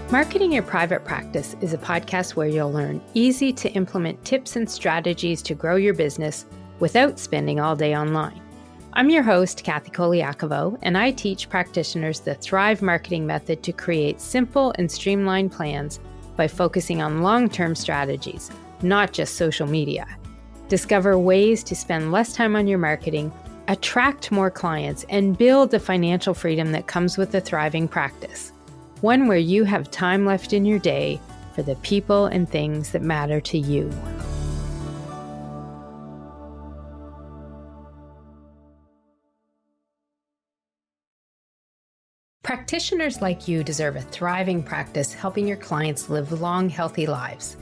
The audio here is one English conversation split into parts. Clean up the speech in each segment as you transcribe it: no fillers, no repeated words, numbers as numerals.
Marketing Your Private Practice is a podcast where you'll learn easy to implement tips and strategies to grow your business without spending all day online. I'm your host, Colaiacovo, and I teach practitioners the Thrive marketing method to create simple and streamlined plans by focusing on long-term strategies, not just social media. Discover ways to spend less time on your marketing, attract more clients, and build the financial freedom that comes with a thriving practice. One where you have time left in your day for the people and things that matter to you. Practitioners like you deserve a thriving practice helping your clients live long, healthy lives.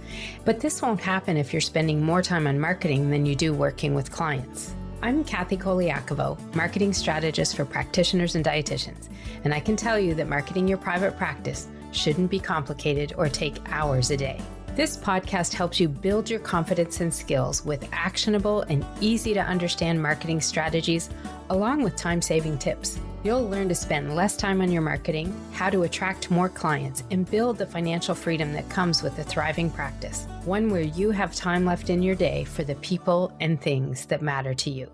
But this won't happen if you're spending more time on marketing than you do working with clients. I'm Colaiacovo, marketing strategist for practitioners and dietitians, and I can tell you that marketing your private practice shouldn't be complicated or take hours a day. This podcast helps you build your confidence and skills with actionable and easy to understand marketing strategies, along with time-saving tips. You'll learn to spend less time on your marketing, how to attract more clients, and build the financial freedom that comes with a thriving practice. One where you have time left in your day for the people and things that matter to you.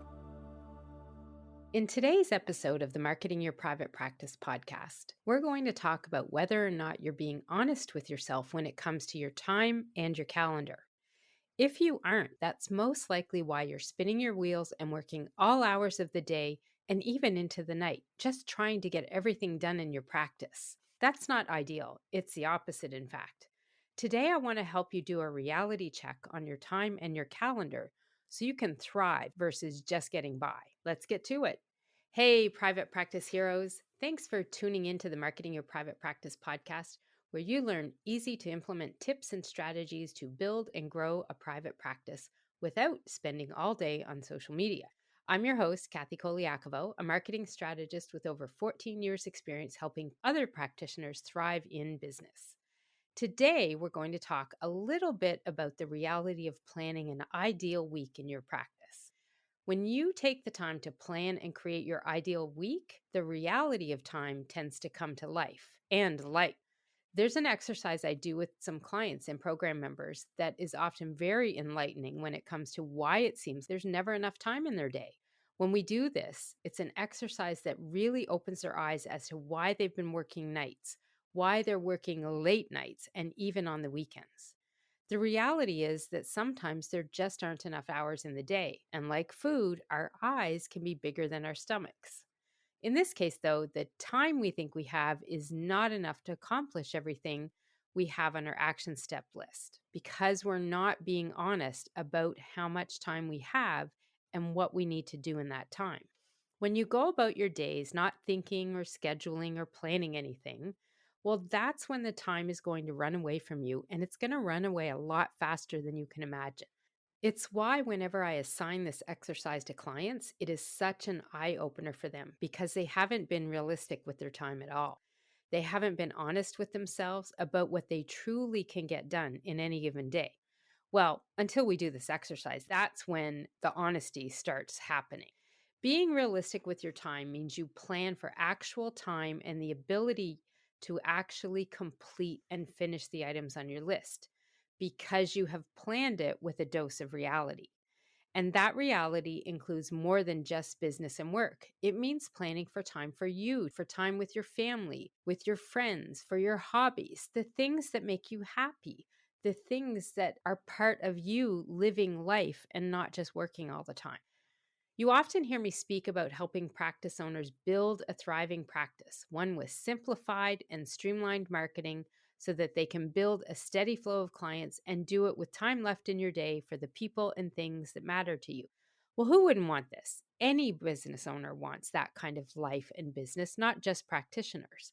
In today's episode of the Marketing Your Private Practice podcast, we're going to talk about whether or not you're being honest with yourself when it comes to your time and your calendar. If you aren't, that's most likely why you're spinning your wheels and working all hours of the day and even into the night, just trying to get everything done in your practice. That's not ideal. It's the opposite, in fact. Today, I want to help you do a reality check on your time and your calendar so you can thrive versus just getting by. Let's get to it. Hey, private practice heroes. Thanks for tuning into the Marketing Your Private Practice podcast, where you learn easy to implement tips and strategies to build and grow a private practice without spending all day on social media. I'm your host, Colaiacovo, a marketing strategist with over 14 years experience helping other practitioners thrive in business. Today, we're going to talk a little bit about the reality of planning an ideal week in your practice. When you take the time to plan and create your ideal week, the reality of time tends to come to life and light. There's an exercise I do with some clients and program members that is often very enlightening when it comes to why it seems there's never enough time in their day. When we do this, it's an exercise that really opens their eyes as to why they've been working nights, why they're working late nights, and even on the weekends. The reality is that sometimes there just aren't enough hours in the day, and like food, our eyes can be bigger than our stomachs. In this case, though, the time we think we have is not enough to accomplish everything we have on our action step list because we're not being honest about how much time we have and what we need to do in that time. When you go about your days not thinking or scheduling or planning anything, well, that's when the time is going to run away from you, and it's going to run away a lot faster than you can imagine. It's why whenever I assign this exercise to clients, it is such an eye-opener for them because they haven't been realistic with their time at all. They haven't been honest with themselves about what they truly can get done in any given day. Well, until we do this exercise, that's when the honesty starts happening. Being realistic with your time means you plan for actual time and the ability to actually complete and finish the items on your list, because you have planned it with a dose of reality. And that reality includes more than just business and work. It means planning for time for you, for time with your family, with your friends, for your hobbies, the things that make you happy, the things that are part of you living life and not just working all the time. You often hear me speak about helping practice owners build a thriving practice, one with simplified and streamlined marketing, so that they can build a steady flow of clients and do it with time left in your day for the people and things that matter to you. Well, who wouldn't want this? Any business owner wants that kind of life and business, not just practitioners.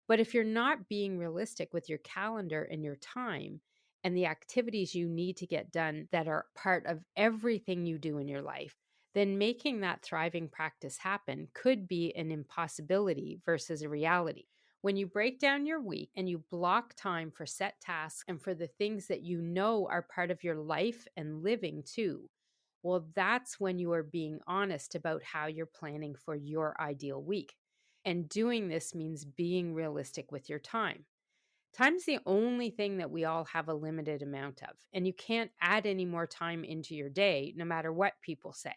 But if you're not being realistic with your calendar and your time and the activities you need to get done that are part of everything you do in your life, then making that thriving practice happen could be an impossibility versus a reality. When you break down your week and you block time for set tasks and for the things that you know are part of your life and living too, well, that's when you are being honest about how you're planning for your ideal week. And doing this means being realistic with your time. Time's the only thing that we all have a limited amount of, and you can't add any more time into your day, no matter what people say.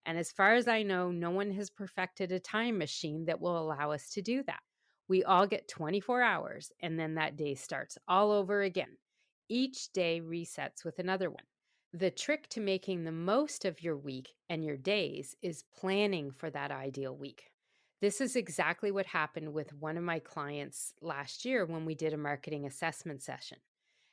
And as far as I know, no one has perfected a time machine that will allow us to do that. We all get 24 hours, and then that day starts all over again. Each day resets with another one. The trick to making the most of your week and your days is planning for that ideal week. This is exactly what happened with one of my clients last year when we did a marketing assessment session.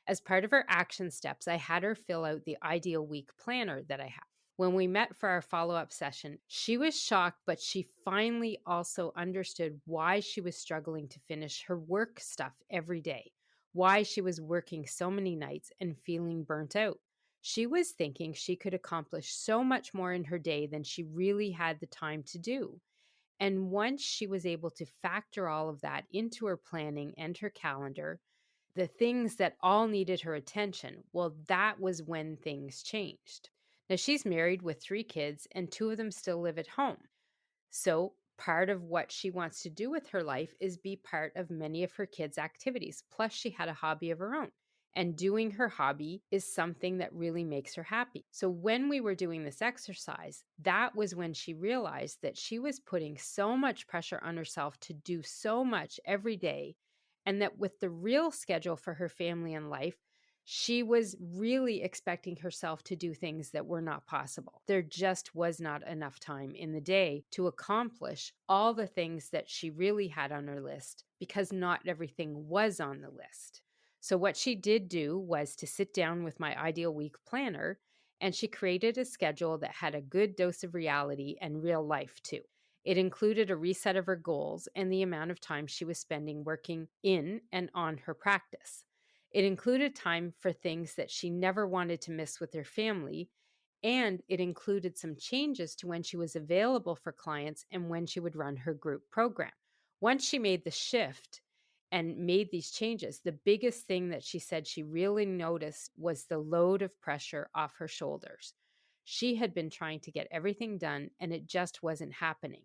As part of her action steps, I had her fill out the ideal week planner that I have. When we met for our follow up session, she was shocked, but she finally also understood why she was struggling to finish her work stuff every day, why she was working so many nights and feeling burnt out. She was thinking she could accomplish so much more in her day than she really had the time to do. And once she was able to factor all of that into her planning and her calendar, the things that all needed her attention, well, that was when things changed. Now, she's married with 3 kids, and 2 of them still live at home. So, part of what she wants to do with her life is be part of many of her kids' activities. Plus, she had a hobby of her own. And doing her hobby is something that really makes her happy. So, when we were doing this exercise, that was when she realized that she was putting so much pressure on herself to do so much every day, and that with the real schedule for her family and life, she was really expecting herself to do things that were not possible. There just was not enough time in the day to accomplish all the things that she really had on her list because not everything was on the list. So, what she did do was to sit down with my ideal week planner, and she created a schedule that had a good dose of reality and real life too. It included a reset of her goals and the amount of time she was spending working in and on her practice. It included time for things that she never wanted to miss with her family, and it included some changes to when she was available for clients and when she would run her group program. Once she made the shift and made these changes, the biggest thing that she said she really noticed was the load of pressure off her shoulders. She had been trying to get everything done, and it just wasn't happening.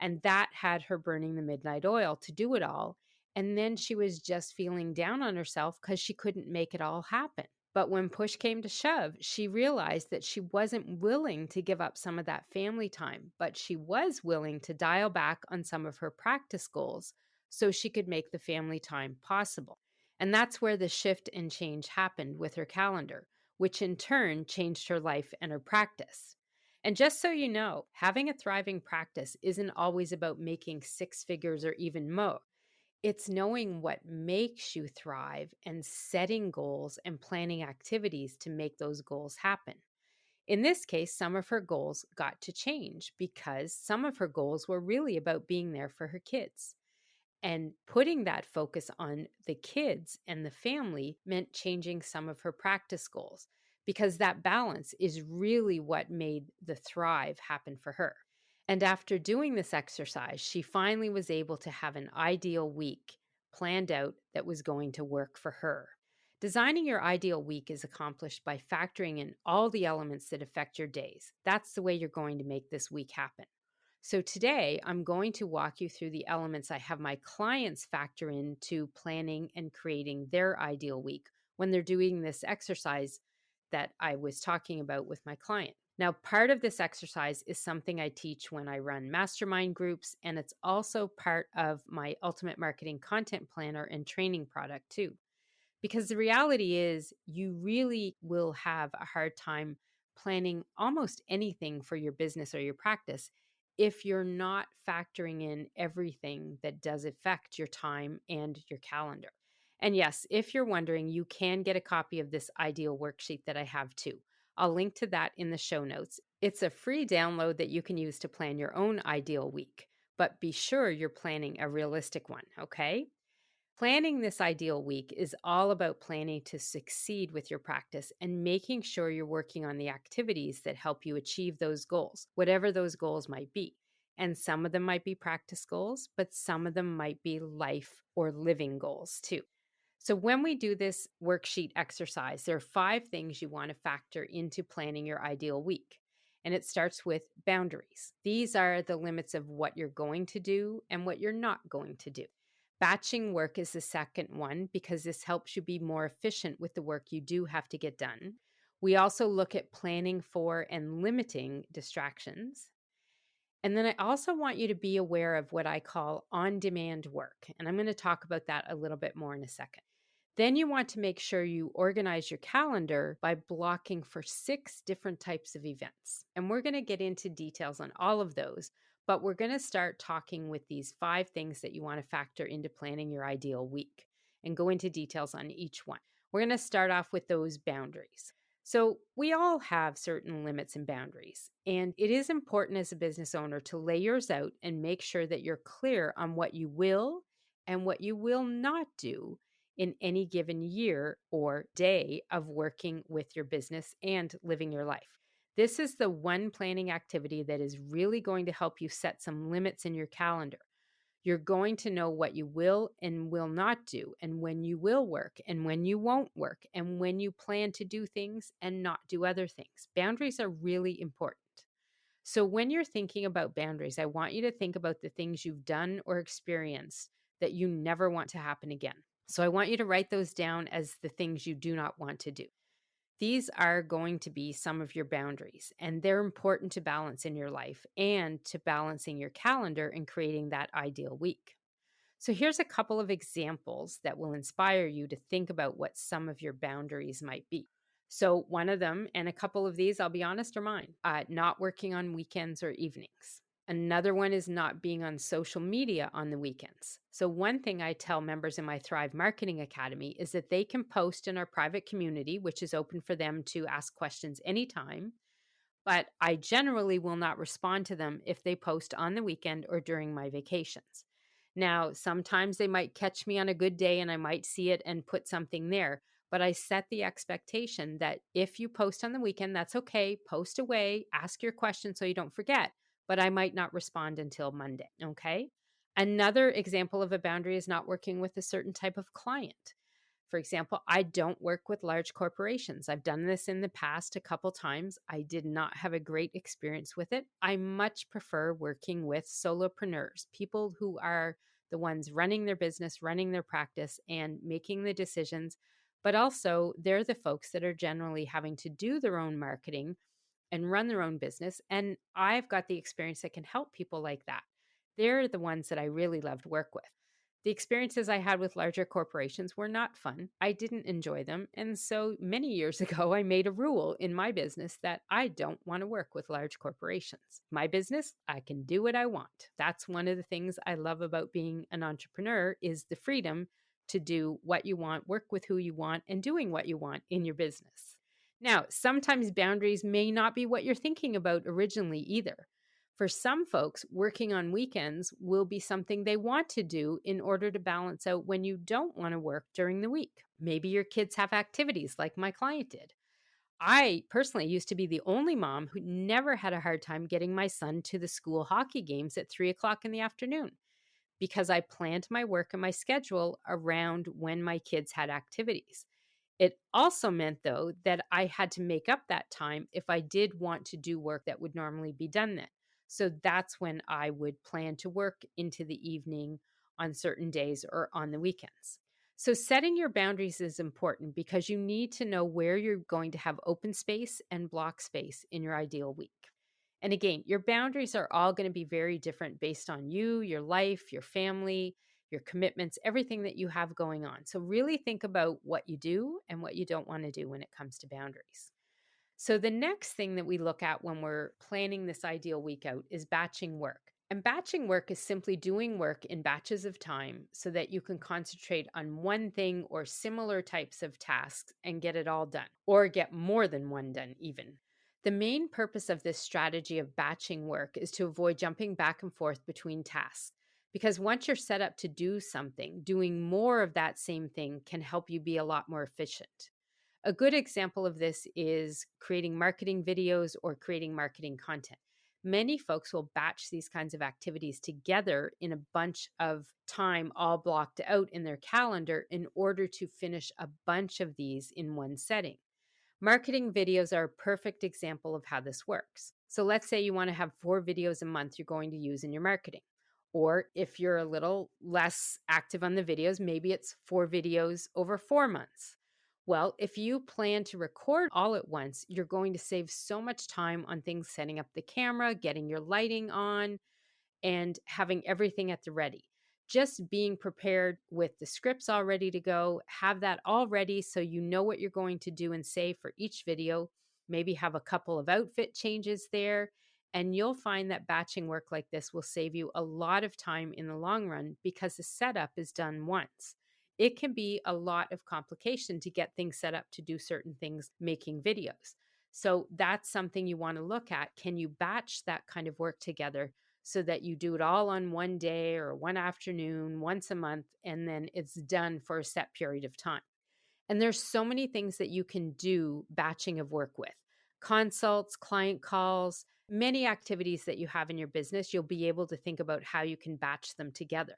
And that had her burning the midnight oil to do it all. And then she was just feeling down on herself because she couldn't make it all happen. But when push came to shove, she realized that she wasn't willing to give up some of that family time, but she was willing to dial back on some of her practice goals so she could make the family time possible. And that's where the shift and change happened with her calendar, which in turn changed her life and her practice. And just so you know, having a thriving practice isn't always about making 6 figures or even more. It's knowing what makes you thrive and setting goals and planning activities to make those goals happen. In this case, some of her goals got to change because some of her goals were really about being there for her kids. And putting that focus on the kids and the family meant changing some of her practice goals because that balance is really what made the thrive happen for her. And after doing this exercise, she finally was able to have an ideal week planned out that was going to work for her. Designing your ideal week is accomplished by factoring in all the elements that affect your days. That's the way you're going to make this week happen. So today, I'm going to walk you through the elements I have my clients factor into planning and creating their ideal week when they're doing this exercise that I was talking about with my client. Now, part of this exercise is something I teach when I run mastermind groups, and it's also part of my Ultimate Marketing Content Planner and training product too. Because the reality is, you really will have a hard time planning almost anything for your business or your practice if you're not factoring in everything that does affect your time and your calendar. And yes, if you're wondering, you can get a copy of this ideal worksheet that I have too. I'll link to that in the show notes. It's a free download that you can use to plan your own ideal week, but be sure you're planning a realistic one, okay? Planning this ideal week is all about planning to succeed with your practice and making sure you're working on the activities that help you achieve those goals, whatever those goals might be. And some of them might be practice goals, but some of them might be life or living goals too. So when we do this worksheet exercise, there are 5 things you want to factor into planning your ideal week. And it starts with boundaries. These are the limits of what you're going to do and what you're not going to do. Batching work is the second one because this helps you be more efficient with the work you do have to get done. We also look at planning for and limiting distractions. And then I also want you to be aware of what I call on demand work. And I'm going to talk about that a little bit more in a second. Then you want to make sure you organize your calendar by blocking for 6 different types of events. And we're going to get into details on all of those, but we're going to start talking with these 5 things that you want to factor into planning your ideal week and go into details on each one. We're going to start off with those boundaries. So, we all have certain limits and boundaries, and it is important as a business owner to lay yours out and make sure that you're clear on what you will and what you will not do in any given year or day of working with your business and living your life. This is the one planning activity that is really going to help you set some limits in your calendar. You're going to know what you will and will not do, and when you will work and when you won't work, and when you plan to do things and not do other things. Boundaries are really important. So, when you're thinking about boundaries, I want you to think about the things you've done or experienced that you never want to happen again. So, I want you to write those down as the things you do not want to do. These are going to be some of your boundaries, and they're important to balance in your life and to balancing your calendar and creating that ideal week. So, here's a couple of examples that will inspire you to think about what some of your boundaries might be. So, one of them, and a couple of these, I'll be honest, are mine, not working on weekends or evenings. Another one is not being on social media on the weekends. So, one thing I tell members in my Thrive Marketing Academy is that they can post in our private community, which is open for them to ask questions anytime. But I generally will not respond to them if they post on the weekend or during my vacations. Now, sometimes they might catch me on a good day and I might see it and put something there. But I set the expectation that if you post on the weekend, that's okay. Post away, ask your question so you don't forget. But I might not respond until Monday. Okay. Another example of a boundary is not working with a certain type of client. For example, I don't work with large corporations. I've done this in the past a couple times. I did not have a great experience with it. I much prefer working with solopreneurs, people who are the ones running their business, running their practice, and making the decisions. But also, they're the folks that are generally having to do their own marketing and run their own business. And I've got the experience that can help people like that. They're the ones that I really love to work with. The experiences I had with larger corporations were not fun. I didn't enjoy them. And so many years ago, I made a rule in my business that I don't want to work with large corporations. My business, I can do what I want. That's one of the things I love about being an entrepreneur is the freedom to do what you want, work with who you want, and doing what you want in your business. Now, sometimes boundaries may not be what you're thinking about originally either. For some folks, working on weekends will be something they want to do in order to balance out when you don't want to work during the week. Maybe your kids have activities like my client did. I personally used to be the only mom who never had a hard time getting my son to the school hockey games at 3 o'clock in the afternoon because I planned my work and my schedule around when my kids had activities. It also meant, though, that I had to make up that time if I did want to do work that would normally be done then. So that's when I would plan to work into the evening on certain days or on the weekends. So setting your boundaries is important because you need to know where you're going to have open space and block space in your ideal week. And again, your boundaries are all going to be very different based on you, your life, your family, your commitments, everything that you have going on. So really think about what you do and what you don't want to do when it comes to boundaries. So the next thing that we look at when we're planning this ideal week out is batching work. And batching work is simply doing work in batches of time so that you can concentrate on one thing or similar types of tasks and get it all done, or get more than one done even. The main purpose of this strategy of batching work is to avoid jumping back and forth between tasks. Because once you're set up to do something, doing more of that same thing can help you be a lot more efficient. A good example of this is creating marketing videos or creating marketing content. Many folks will batch these kinds of activities together in a bunch of time all blocked out in their calendar in order to finish a bunch of these in one setting. Marketing videos are a perfect example of how this works. So let's say you want to have 4 videos a month you're going to use in your marketing. Or if you're a little less active on the videos, maybe it's 4 videos over 4 months. Well, if you plan to record all at once, you're going to save so much time on things setting up the camera, getting your lighting on, and having everything at the ready. Just being prepared with the scripts all ready to go, have that all ready so you know what you're going to do and say for each video. Maybe have a couple of outfit changes there. And you'll find that batching work like this will save you a lot of time in the long run because the setup is done once. It can be a lot of complication to get things set up to do certain things making videos. So that's something you want to look at. Can you batch that kind of work together so that you do it all on one day or one afternoon, once a month, and then it's done for a set period of time? And there's so many things that you can do batching of work with. Consults, client calls, many activities that you have in your business, you'll be able to think about how you can batch them together.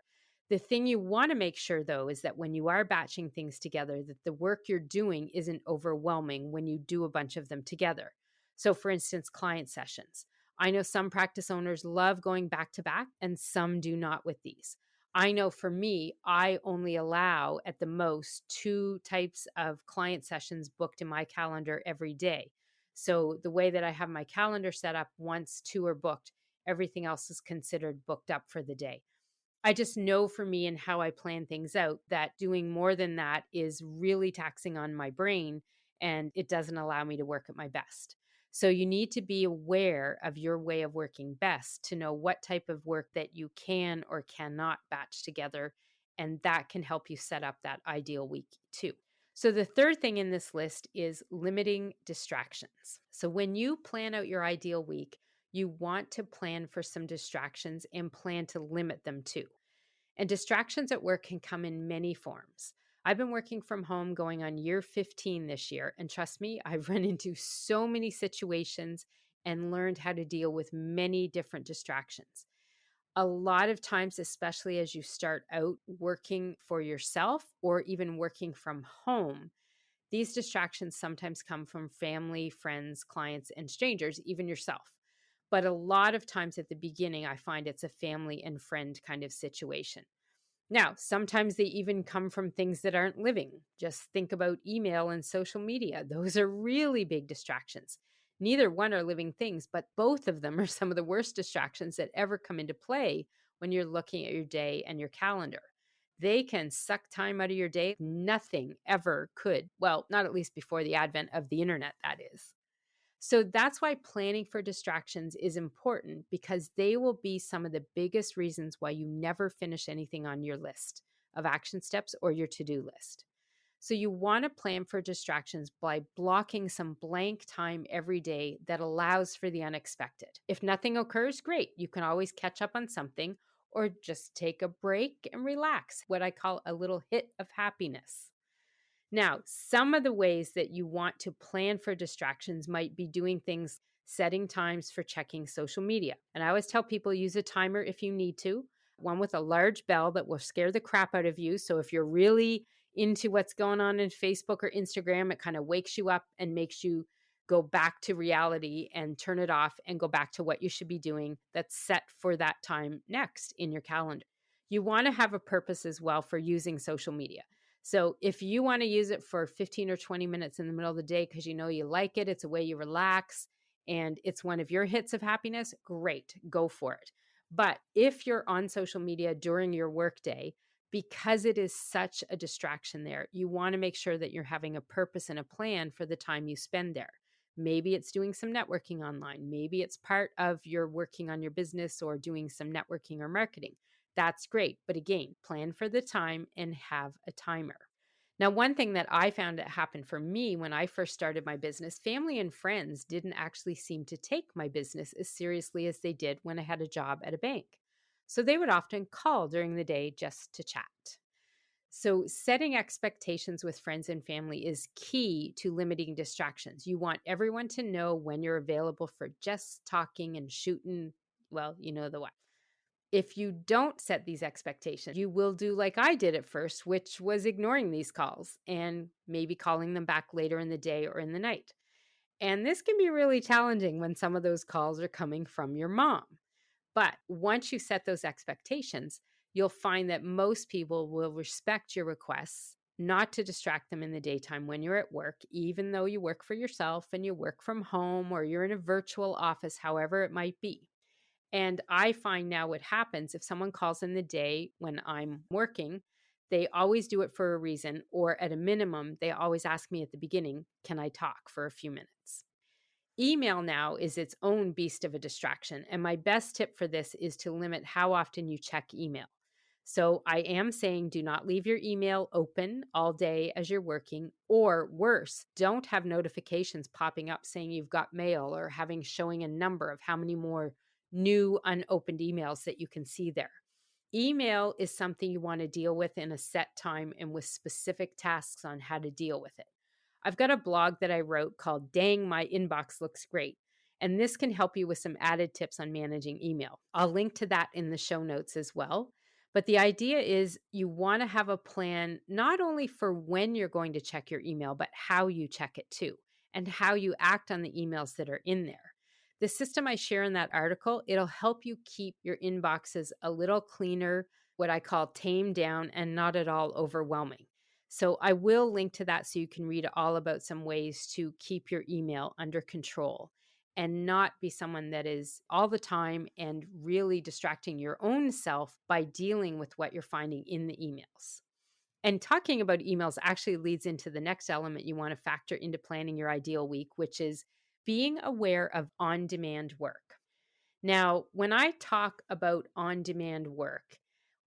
The thing you want to make sure though is that when you are batching things together, that the work you're doing isn't overwhelming when you do a bunch of them together. So for instance, client sessions. I know some practice owners love going back to back and some do not with these. I know for me, I only allow at the most 2 types of client sessions booked in my calendar every day. So the way that I have my calendar set up, once 2 are booked, everything else is considered booked up for the day. I just know for me and how I plan things out that doing more than that is really taxing on my brain and it doesn't allow me to work at my best. So you need to be aware of your way of working best to know what type of work that you can or cannot batch together. And that can help you set up that ideal week too. So the third thing in this list is limiting distractions. So when you plan out your ideal week, you want to plan for some distractions and plan to limit them too. And distractions at work can come in many forms. I've been working from home going on year 15 this year. And trust me, I've run into so many situations and learned how to deal with many different distractions. A lot of times, especially as you start out working for yourself or even working from home, these distractions sometimes come from family, friends, clients, and strangers, even yourself. But a lot of times at the beginning, I find it's a family and friend kind of situation. Now, sometimes they even come from things that aren't living. Just think about email and social media. Those are really big distractions. Neither one are living things, but both of them are some of the worst distractions that ever come into play when you're looking at your day and your calendar. They can suck time out of your day. Nothing ever could. Well, not at least before the advent of the internet, that is. So that's why planning for distractions is important because they will be some of the biggest reasons why you never finish anything on your list of action steps or your to-do list. So you want to plan for distractions by blocking some blank time every day that allows for the unexpected. If nothing occurs, great. You can always catch up on something or just take a break and relax, what I call a little hit of happiness. Now, some of the ways that you want to plan for distractions might be doing things, setting times for checking social media. And I always tell people use a timer if you need to, one with a large bell that will scare the crap out of you. So if you're really into what's going on in Facebook or Instagram, it kind of wakes you up and makes you go back to reality and turn it off and go back to what you should be doing that's set for that time next in your calendar. You want to have a purpose as well for using social media. So if you want to use it for 15 or 20 minutes in the middle of the day because you know you like it, it's a way you relax, and it's one of your hits of happiness, great, go for it. But if you're on social media during your workday, because it is such a distraction there, you want to make sure that you're having a purpose and a plan for the time you spend there. Maybe it's doing some networking online. Maybe it's part of your working on your business or doing some networking or marketing. That's great. But again, plan for the time and have a timer. Now, one thing that I found that happened for me when I first started my business, family and friends didn't actually seem to take my business as seriously as they did when I had a job at a bank. So they would often call during the day just to chat. So, setting expectations with friends and family is key to limiting distractions. You want everyone to know when you're available for just talking and shooting. Well, you know the way. If you don't set these expectations, you will do like I did at first, which was ignoring these calls and maybe calling them back later in the day or in the night. And this can be really challenging when some of those calls are coming from your mom. But once you set those expectations, you'll find that most people will respect your requests not to distract them in the daytime when you're at work, even though you work for yourself and you work from home or you're in a virtual office, however it might be. And I find now what happens if someone calls in the day when I'm working, they always do it for a reason, or at a minimum, they always ask me at the beginning, can I talk for a few minutes? Email now is its own beast of a distraction. And my best tip for this is to limit how often you check email. So I am saying do not leave your email open all day as you're working, or worse, don't have notifications popping up saying you've got mail or having showing a number of how many more new unopened emails that you can see there. Email is something you want to deal with in a set time and with specific tasks on how to deal with it. I've got a blog that I wrote called Dang, My Inbox Looks Great. And this can help you with some added tips on managing email. I'll link to that in the show notes as well. But the idea is you want to have a plan not only for when you're going to check your email, but how you check it too, and how you act on the emails that are in there. The system I share in that article, it'll help you keep your inboxes a little cleaner, what I call tamed down and not at all overwhelming. So I will link to that so you can read all about some ways to keep your email under control and not be someone that is all the time and really distracting your own self by dealing with what you're finding in the emails. And talking about emails actually leads into the next element you want to factor into planning your ideal week, which is being aware of on-demand work. Now, when I talk about on-demand work,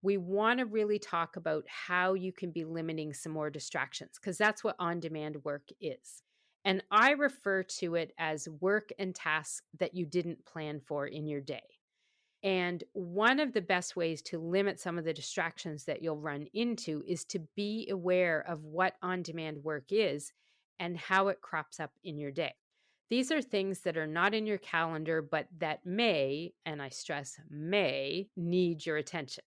we want to really talk about how you can be limiting some more distractions, because that's what on-demand work is. And I refer to it as work and tasks that you didn't plan for in your day. And one of the best ways to limit some of the distractions that you'll run into is to be aware of what on-demand work is and how it crops up in your day. These are things that are not in your calendar, but that may, and I stress may, need your attention.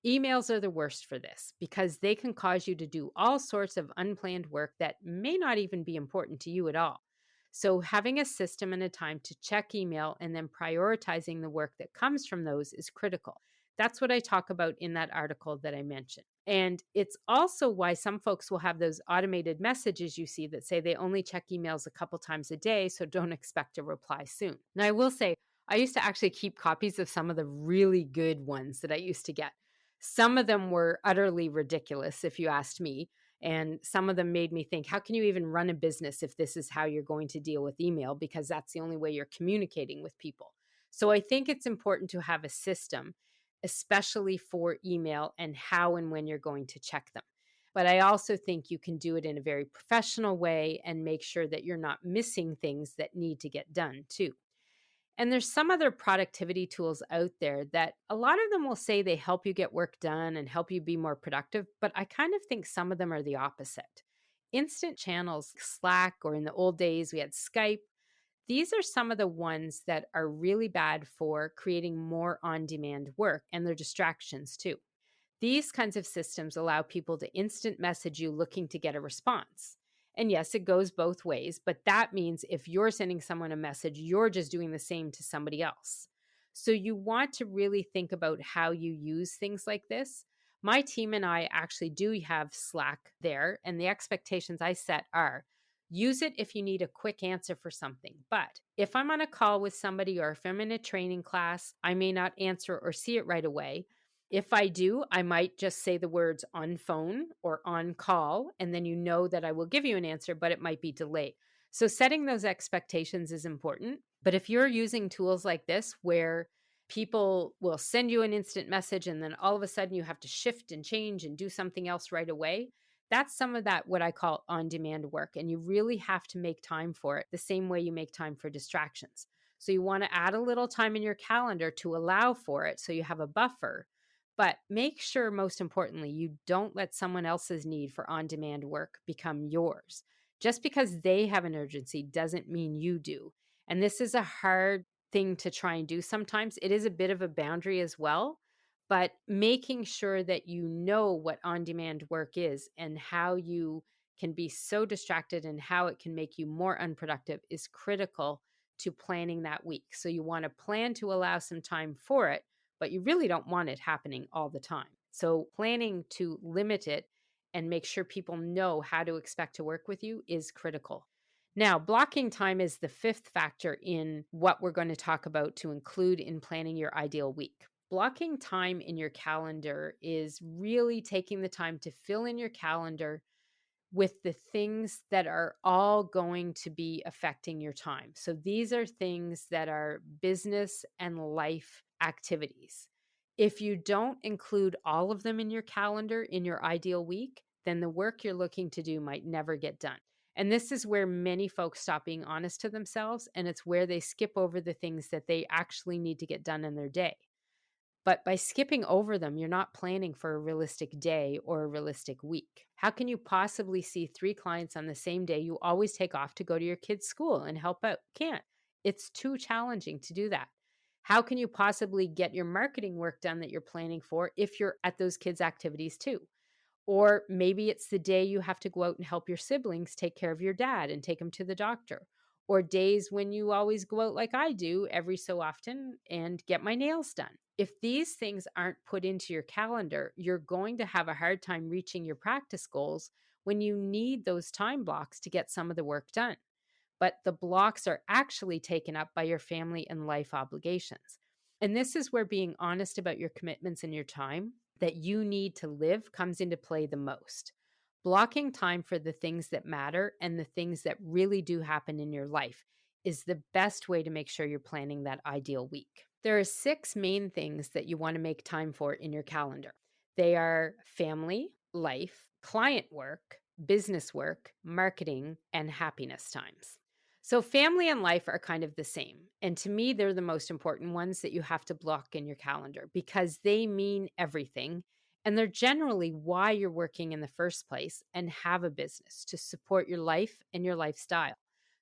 Emails are the worst for this because they can cause you to do all sorts of unplanned work that may not even be important to you at all. So having a system and a time to check email and then prioritizing the work that comes from those is critical. That's what I talk about in that article that I mentioned. And it's also why some folks will have those automated messages you see that say they only check emails a couple times a day, so don't expect a reply soon. Now, I will say, I used to actually keep copies of some of the really good ones that I used to get. Some of them were utterly ridiculous, if you asked me. And some of them made me think, how can you even run a business if this is how you're going to deal with email? Because that's the only way you're communicating with people. So I think it's important to have a system, especially for email and how and when you're going to check them. But I also think you can do it in a very professional way and make sure that you're not missing things that need to get done too. And there's some other productivity tools out there that a lot of them will say they help you get work done and help you be more productive, but I kind of think some of them are the opposite. Instant channels, Slack, or in the old days, we had Skype. These are some of the ones that are really bad for creating more on-demand work, and they're distractions too. These kinds of systems allow people to instant message you looking to get a response. And yes, it goes both ways, but that means if you're sending someone a message, you're just doing the same to somebody else. So you want to really think about how you use things like this. My team and I actually do have Slack there, and the expectations I set are use it if you need a quick answer for something. But if I'm on a call with somebody or if I'm in a training class, I may not answer or see it right away. If I do, I might just say the words on phone or on call, and then you know that I will give you an answer, but it might be delayed. So setting those expectations is important. But if you're using tools like this where people will send you an instant message and then all of a sudden you have to shift and change and do something else right away, that's some of that what I call on-demand work. And you really have to make time for it the same way you make time for distractions. So you want to add a little time in your calendar to allow for it so you have a buffer. But make sure, most importantly, you don't let someone else's need for on-demand work become yours. Just because they have an urgency doesn't mean you do. And this is a hard thing to try and do sometimes. It is a bit of a boundary as well, but making sure that you know what on-demand work is and how you can be so distracted and how it can make you more unproductive is critical to planning that week. So you want to plan to allow some time for it, but you really don't want it happening all the time. So planning to limit it and make sure people know how to expect to work with you is critical. Now, blocking time is the fifth factor in what we're going to talk about to include in planning your ideal week. Blocking time in your calendar is really taking the time to fill in your calendar with the things that are all going to be affecting your time. So these are things that are business and life activities. If you don't include all of them in your calendar in your ideal week, then the work you're looking to do might never get done. And this is where many folks stop being honest to themselves, and it's where they skip over the things that they actually need to get done in their day. But by skipping over them, you're not planning for a realistic day or a realistic week. How can you possibly see 3 clients on the same day you always take off to go to your kids' school and help out? Can't. It's too challenging to do that. How can you possibly get your marketing work done that you're planning for if you're at those kids' activities too? Or maybe it's the day you have to go out and help your siblings take care of your dad and take him to the doctor. Or days when you always go out like I do every so often and get my nails done. If these things aren't put into your calendar, you're going to have a hard time reaching your practice goals when you need those time blocks to get some of the work done. But the blocks are actually taken up by your family and life obligations. And this is where being honest about your commitments and your time that you need to live comes into play the most. Blocking time for the things that matter and the things that really do happen in your life is the best way to make sure you're planning that ideal week. There are 6 main things that you want to make time for in your calendar. They are family, life, client work, business work, marketing, and happiness times. So family and life are kind of the same. And to me, they're the most important ones that you have to block in your calendar because they mean everything. And they're generally why you're working in the first place and have a business to support your life and your lifestyle.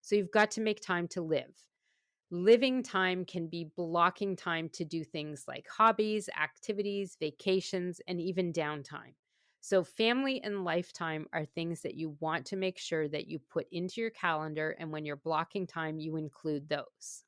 So you've got to make time to live. Living time can be blocking time to do things like hobbies, activities, vacations, and even downtime. So family and lifetime are things that you want to make sure that you put into your calendar, and when you're blocking time, you include those.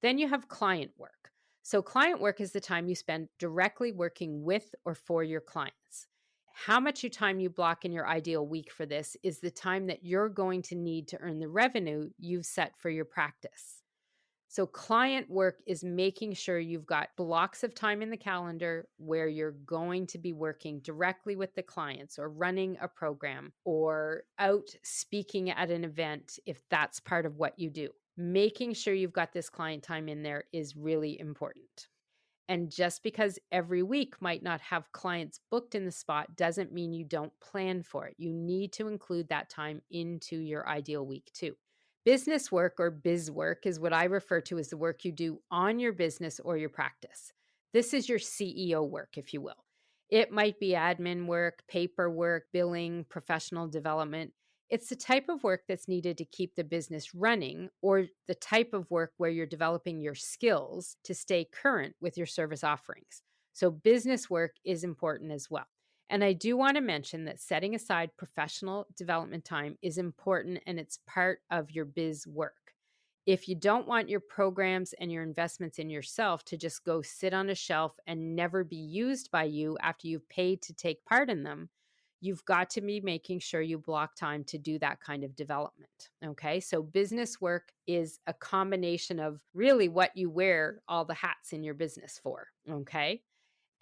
Then you have client work. So client work is the time you spend directly working with or for your clients. How much time you block in your ideal week for this is the time that you're going to need to earn the revenue you've set for your practice. So client work is making sure you've got blocks of time in the calendar where you're going to be working directly with the clients or running a program or out speaking at an event if that's part of what you do. Making sure you've got this client time in there is really important. And just because every week might not have clients booked in the spot doesn't mean you don't plan for it. You need to include that time into your ideal week too. Business work or biz work is what I refer to as the work you do on your business or your practice. This is your CEO work, if you will. It might be admin work, paperwork, billing, professional development. It's the type of work that's needed to keep the business running or the type of work where you're developing your skills to stay current with your service offerings. So business work is important as well. And I do want to mention that setting aside professional development time is important and it's part of your biz work. If you don't want your programs and your investments in yourself to just go sit on a shelf and never be used by you after you've paid to take part in them, you've got to be making sure you block time to do that kind of development. Okay. So business work is a combination of really what you wear all the hats in your business for. Okay.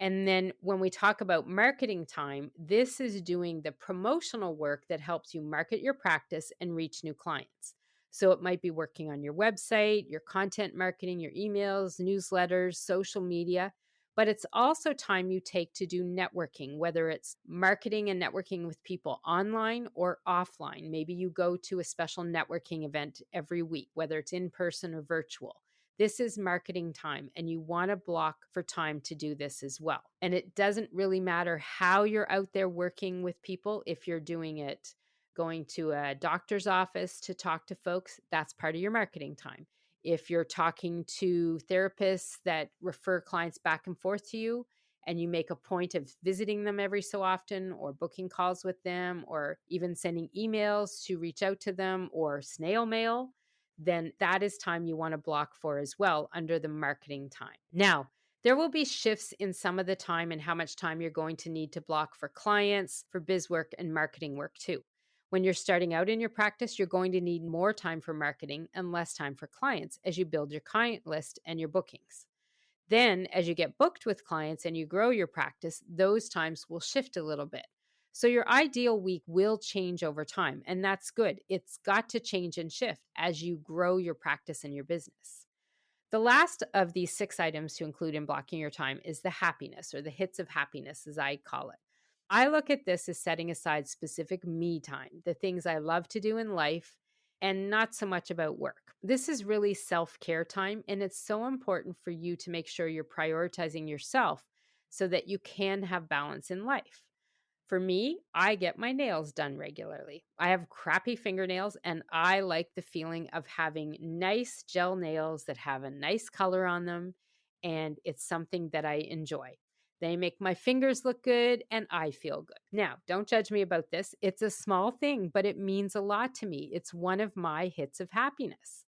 And then when we talk about marketing time, this is doing the promotional work that helps you market your practice and reach new clients. So it might be working on your website, your content marketing, your emails, newsletters, social media, but it's also time you take to do networking, whether it's marketing and networking with people online or offline. Maybe you go to a special networking event every week, whether it's in person or virtual. This is marketing time, and you want to block for time to do this as well. And it doesn't really matter how you're out there working with people. If you're doing it, going to a doctor's office to talk to folks, that's part of your marketing time. If you're talking to therapists that refer clients back and forth to you, and you make a point of visiting them every so often or booking calls with them or even sending emails to reach out to them or snail mail, then that is time you want to block for as well under the marketing time. Now, there will be shifts in some of the time and how much time you're going to need to block for clients, for biz work, and marketing work too. When you're starting out in your practice, you're going to need more time for marketing and less time for clients as you build your client list and your bookings. Then, as you get booked with clients and you grow your practice, those times will shift a little bit. So, your ideal week will change over time, and that's good. It's got to change and shift as you grow your practice and your business. The last of these 6 items to include in blocking your time is the happiness, or the hits of happiness, as I call it. I look at this as setting aside specific me time, the things I love to do in life, and not so much about work. This is really self-care time, and it's so important for you to make sure you're prioritizing yourself so that you can have balance in life. For me, I get my nails done regularly. I have crappy fingernails, and I like the feeling of having nice gel nails that have a nice color on them, and it's something that I enjoy. They make my fingers look good, and I feel good. Now, don't judge me about this. It's a small thing, but it means a lot to me. It's one of my hits of happiness.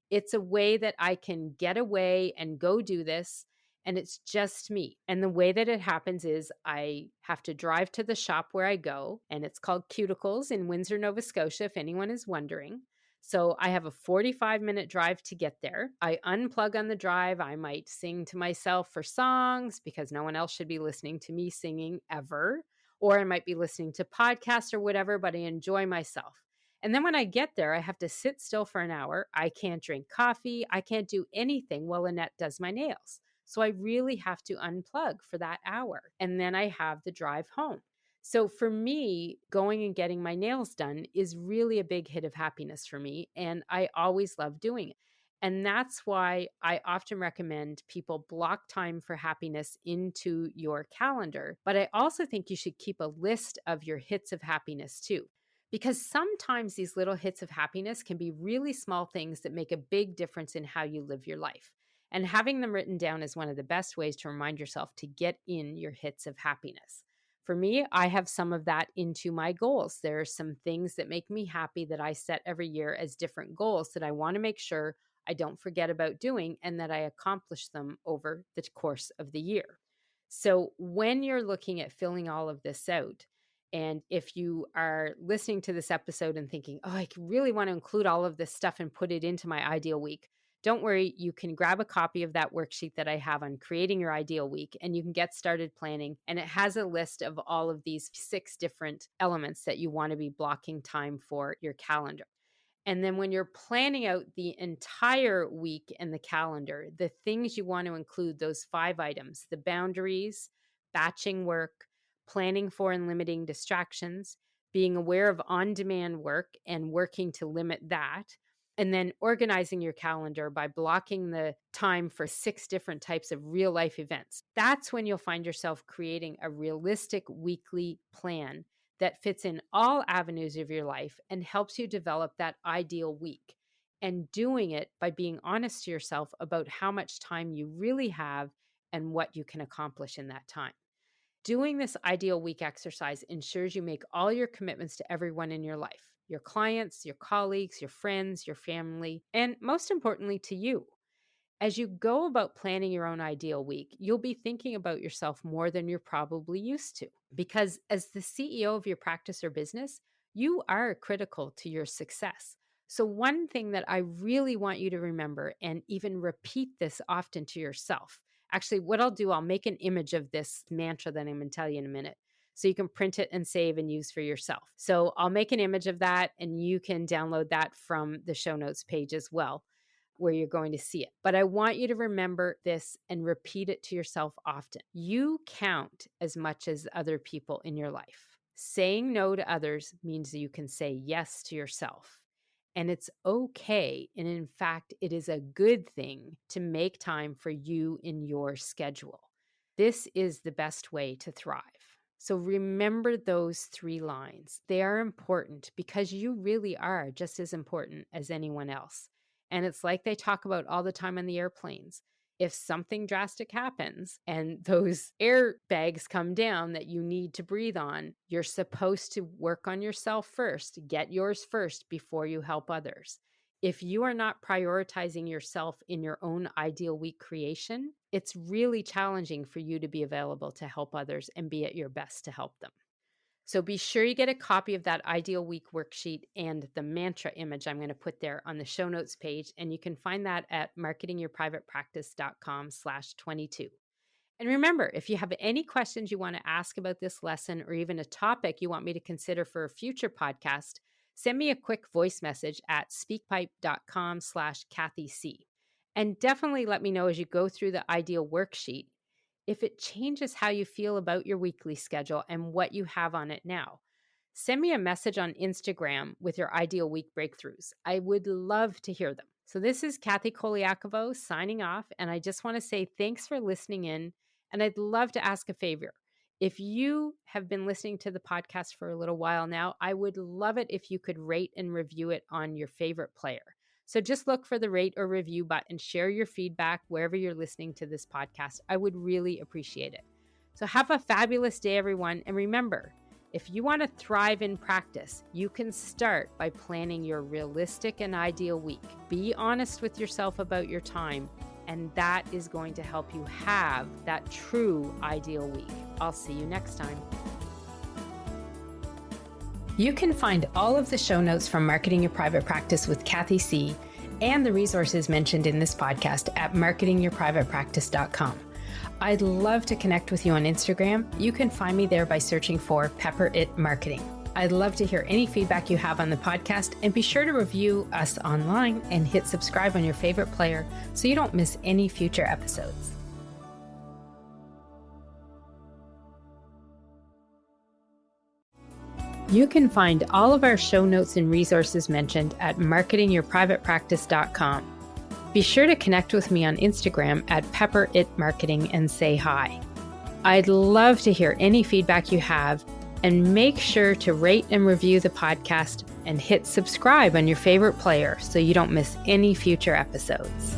It's a way that I can get away and go do this, and it's just me. And the way that it happens is I have to drive to the shop where I go, and it's called Cuticles in Windsor, Nova Scotia, if anyone is wondering. So I have a 45-minute drive to get there. I unplug on the drive. I might sing to myself for songs because no one else should be listening to me singing ever. Or I might be listening to podcasts or whatever, but I enjoy myself. And then when I get there, I have to sit still for an hour. I can't drink coffee. I can't do anything while Annette does my nails. So I really have to unplug for that hour. And then I have the drive home. So for me, going and getting my nails done is really a big hit of happiness for me. And I always love doing it. And that's why I often recommend people block time for happiness into your calendar. But I also think you should keep a list of your hits of happiness too. Because sometimes these little hits of happiness can be really small things that make a big difference in how you live your life. And having them written down is one of the best ways to remind yourself to get in your hits of happiness. For me, I have some of that into my goals. There are some things that make me happy that I set every year as different goals that I want to make sure I don't forget about doing and that I accomplish them over the course of the year. So when you're looking at filling all of this out, and if you are listening to this episode and thinking, oh, I really want to include all of this stuff and put it into my ideal week, don't worry, you can grab a copy of that worksheet that I have on creating your ideal week, and you can get started planning. And it has a list of all of these 6 different elements that you want to be blocking time for your calendar. And then when you're planning out the entire week in the calendar, the things you want to include, those 5 items, the boundaries, batching work, planning for and limiting distractions, being aware of on-demand work and working to limit that, and then organizing your calendar by blocking the time for 6 different types of real life events. That's when you'll find yourself creating a realistic weekly plan that fits in all avenues of your life and helps you develop that ideal week. And doing it by being honest to yourself about how much time you really have and what you can accomplish in that time. Doing this ideal week exercise ensures you make all your commitments to everyone in your life, your clients, your colleagues, your friends, your family, and most importantly to you. As you go about planning your own ideal week, you'll be thinking about yourself more than you're probably used to. Because as the CEO of your practice or business, you are critical to your success. So one thing that I really want you to remember, and even repeat this often to yourself. Actually, what I'll do, I'll make an image of this mantra that I'm going to tell you in a minute, so you can print it and save and use for yourself. So I'll make an image of that, and you can download that from the show notes page as well, where you're going to see it. But I want you to remember this and repeat it to yourself often. You count as much as other people in your life. Saying no to others means that you can say yes to yourself. And it's okay. And in fact, it is a good thing to make time for you in your schedule. This is the best way to thrive. So remember those 3 lines. They are important because you really are just as important as anyone else. And it's like they talk about all the time on the airplanes. If something drastic happens and those airbags come down that you need to breathe on, you're supposed to work on yourself first, get yours first before you help others. if you are not prioritizing yourself in your own ideal week creation, it's really challenging for you to be available to help others and be at your best to help them. So be sure you get a copy of that ideal week worksheet and the mantra image I'm going to put there on the show notes page. And you can find that at marketingyourprivatepractice.com/22. And remember, if you have any questions you want to ask about this lesson or even a topic you want me to consider for a future podcast, send me a quick voice message at speakpipe.com/KathyC. And definitely let me know as you go through the ideal worksheet if it changes how you feel about your weekly schedule and what you have on it now. Send me a message on Instagram with your ideal week breakthroughs. I would love to hear them. So this is Kathy Colaiacovo signing off, and I just want to say thanks for listening in, and I'd love to ask a favor. If you have been listening to the podcast for a little while now, I would love it if you could rate and review it on your favorite player. So just look for the rate or review button, share your feedback wherever you're listening to this podcast. I would really appreciate it. So have a fabulous day, everyone. And remember, if you want to thrive in practice, you can start by planning your realistic and ideal week. Be honest with yourself about your time, and that is going to help you have that true ideal week. I'll see you next time. You can find all of the show notes from Marketing Your Private Practice with Kathy C. and the resources mentioned in this podcast at marketingyourprivatepractice.com. I'd love to connect with you on Instagram. You can find me there by searching for Pepper It Marketing. I'd love to hear any feedback you have on the podcast, and be sure to review us online and hit subscribe on your favorite player so you don't miss any future episodes. You can find all of our show notes and resources mentioned at marketingyourprivatepractice.com. Be sure to connect with me on Instagram at Pepper It Marketing and say hi. I'd love to hear any feedback you have, and make sure to rate and review the podcast and hit subscribe on your favorite player so you don't miss any future episodes.